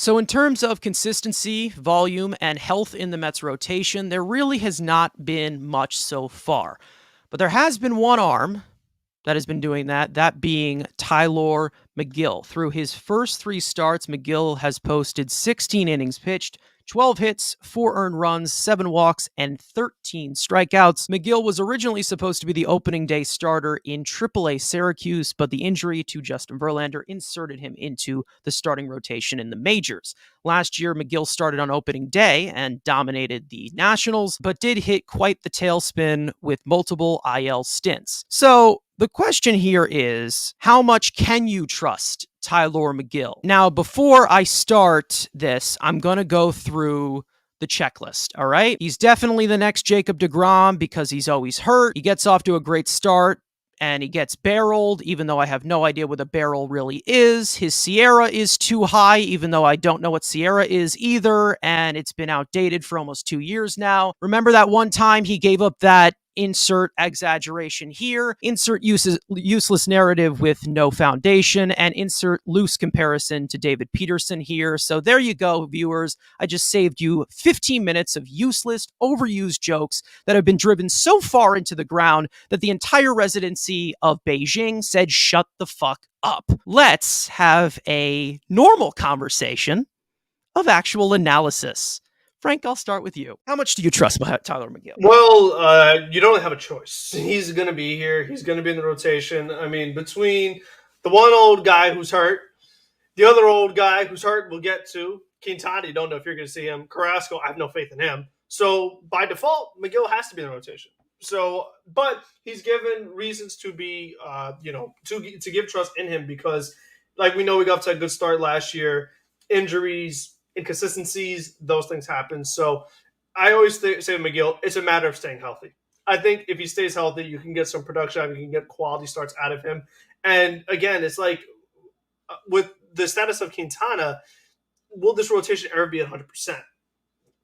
So in terms of consistency, volume, and health in the Mets rotation, there really has not been much so far. But there has been one arm that has been doing that, that being Tylor Megill. Through his first 3 starts, Megill has posted 16 innings pitched, 12 hits, 4 earned runs, 7 walks, and 13 strikeouts. Megill was originally supposed to be the opening day starter in AAA Syracuse, but the injury to Justin Verlander inserted him into the starting rotation in the majors. Last year, Megill started on opening day and dominated the Nationals, but did hit quite the tailspin with multiple IL stints. So the question here is, how much can you trust Tylor Megill? Now, before I start this, I'm going to go through the checklist, all right? He's definitely the next Jacob deGrom because he's always hurt. He gets off to a great start, and he gets barreled, even though I have no idea what a barrel really is. His Sierra is too high, even though I don't know what Sierra is either, and it's been outdated for almost 2 years now. Remember that one time he gave up that insert exaggeration here, insert useless narrative with no foundation, and insert loose comparison to David Peterson here. So there you go, viewers. I just saved you 15 minutes of useless, overused jokes that have been driven so far into the ground that the entire residency of Beijing said, shut the fuck up. Let's have a normal conversation of actual analysis. Frank, I'll start with you. How much do you trust Tylor Megill? Well, you don't have a choice. He's going to be here. He's going to be in the rotation. I mean, between the one old guy who's hurt, the other old guy who's hurt, we'll get to. Quintana, you don't know if you're going to see him. Carrasco, I have no faith in him. So by default, Megill has to be in the rotation. So, but he's given reasons to be, to give trust in him because, like we know, we got to a good start last year. Injuries, inconsistencies, those things happen. So I always say to Megill, it's a matter of staying healthy. I think if he stays healthy, you can get some production out of him, you can get quality starts out of him. And again, it's like with the status of Quintana, will this rotation ever be 100%?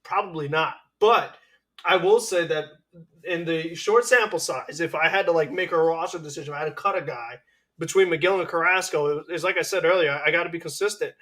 Probably not. But I will say that in the short sample size, if I had to make a roster decision, I had to cut a guy between Megill and Carrasco, it's like I said earlier, I got to be consistent.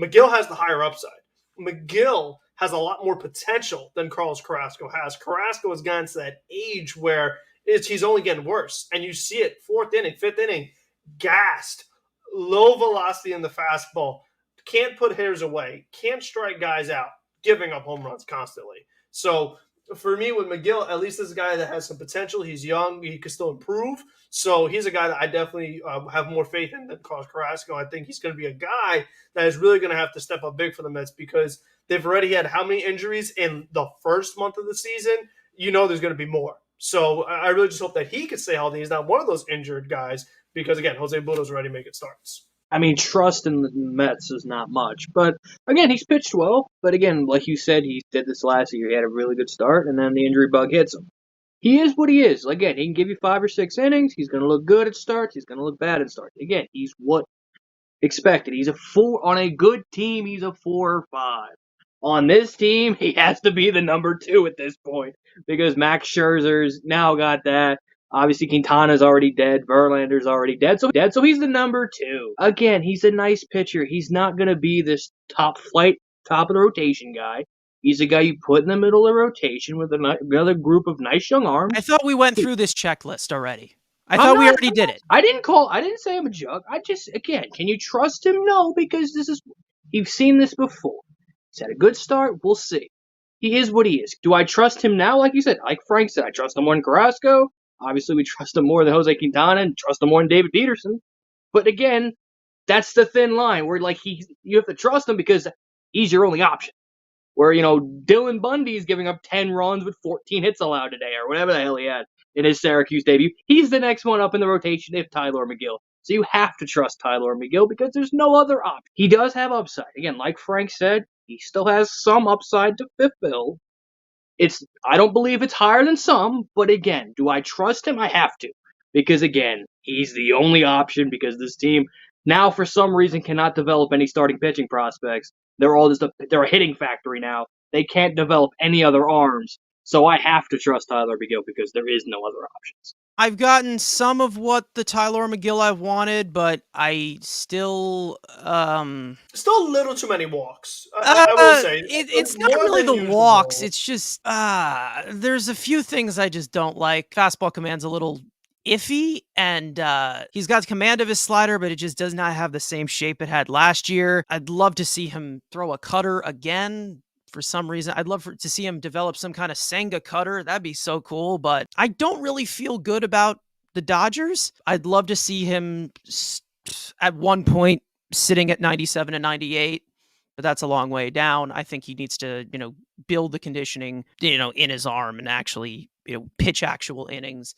Megill has the higher upside. Megill has a lot more potential than Carlos Carrasco has. Carrasco has gotten to that age where he's only getting worse. And you see it, 4th inning, 5th inning, gassed, low velocity in the fastball, can't put hitters away, can't strike guys out, giving up home runs constantly. So for me with Megill, at least this is a guy that has some potential. He's young. He can still improve. So he's a guy that I definitely have more faith in than Carlos Carrasco. I think he's going to be a guy that is really going to have to step up big for the Mets because they've already had how many injuries in the first month of the season? You know there's going to be more. So I really just hope that he can stay healthy. He's not one of those injured guys because, again, Jose Budo's already making starts. I mean, trust in the Mets is not much. But, again, he's pitched well. But, again, like you said, he did this last year. He had a really good start, and then the injury bug hits him. He is what he is. Again, he can give you 5 or 6 innings. He's going to look good at starts. He's going to look bad at starts. Again, he's what expected. He's a 4. On a good team, he's a 4 or 5. On this team, he has to be the number 2 at this point because Max Scherzer's now got that. Obviously, Quintana's already dead. Verlander's already dead. So he's the number 2. Again, he's a nice pitcher. He's not going to be this top of the rotation guy. He's a guy you put in the middle of the rotation with another group of nice young arms. I thought we went through this checklist already. I thought we already did it. I didn't say I'm a jug. Again, can you trust him? No, because you've seen this before. He's had a good start. We'll see. He is what he is. Do I trust him now? Like you said, like Frank said, I trust him more than Carrasco. Obviously, we trust him more than Jose Quintana and trust him more than David Peterson. But again, that's the thin line where you have to trust him because he's your only option. Where, Dylan Bundy's giving up 10 runs with 14 hits allowed today or whatever the hell he had in his Syracuse debut. He's the next one up in the rotation if Tylor Megill. So you have to trust Tylor Megill because there's no other option. He does have upside. Again, like Frank said, he still has some upside to fifth bill. I don't believe it's higher than some, but again, do I trust him? I have to. Because again, he's the only option because this team now for some reason cannot develop any starting pitching prospects. They're a hitting factory now. They can't develop any other arms. So I have to trust Tylor Megill because there is no other options. I've gotten some of what the Tylor Megill I've wanted, but I still Still a little too many walks. I will say it's not more really than the walks. usual. It's just there's a few things I just don't like. Fastball command's a little iffy, and he's got command of his slider, but it just does not have the same shape it had last year. I'd love to see him throw a cutter again. For some reason, I'd love to see him develop some kind of Senga cutter. That'd be so cool. But I don't really feel good about the Dodgers. I'd love to see him at one point sitting at 97 and 98, but that's a long way down. I think he needs to, build the conditioning, in his arm and actually, pitch actual innings.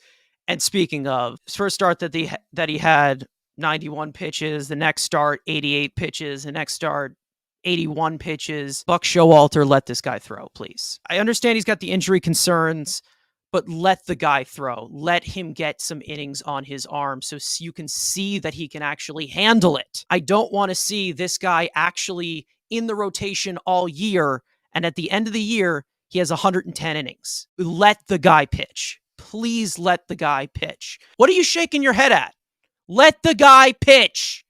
And speaking of his first start that he had 91 pitches, the next start 88 pitches, the next start 81 pitches. Buck Showalter, let this guy throw, please. I understand he's got the injury concerns, but let the guy throw. Let him get some innings on his arm so you can see that he can actually handle it. I don't want to see this guy actually in the rotation all year, and at the end of the year, he has 110 innings. Let the guy pitch. Please let the guy pitch. What are you shaking your head at? Let the guy pitch.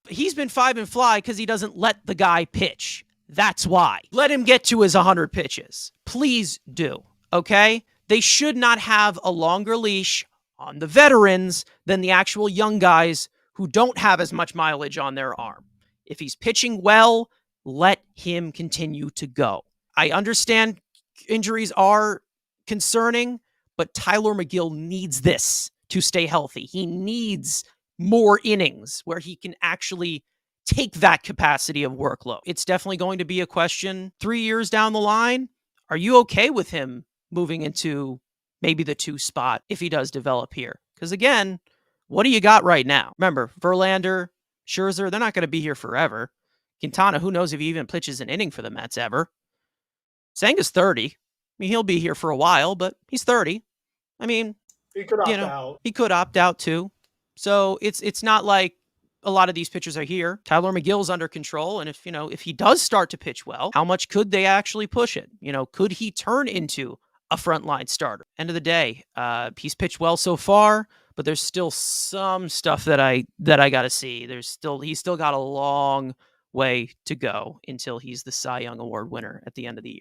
He's been 5 and fly because he doesn't let the guy pitch. That's why. Let him get to his 100 pitches. Please do. Okay? They should not have a longer leash on the veterans than the actual young guys who don't have as much mileage on their arm. If he's pitching well, let him continue to go. I understand injuries are concerning, but Tylor Megill needs this to stay healthy. He needs more innings where he can actually take that capacity of workload. It's definitely going to be a question 3 years down the line. Are you okay with him moving into maybe the 2 spot if he does develop here? Because again, what do you got right now? Remember, Verlander, Scherzer, they're not going to be here forever. Quintana, who knows if he even pitches an inning for the Mets ever. Senga's 30. I mean, he'll be here for a while, but he's 30. I mean, He could opt out. He could opt out too. So it's not like a lot of these pitchers are here. Tylor Megill's under control, and if he does start to pitch well, how much could they actually push it? Could he turn into a frontline starter? End of the day, he's pitched well so far, but there's still some stuff that I got to see. He's still got a long way to go until he's the Cy Young Award winner at the end of the year.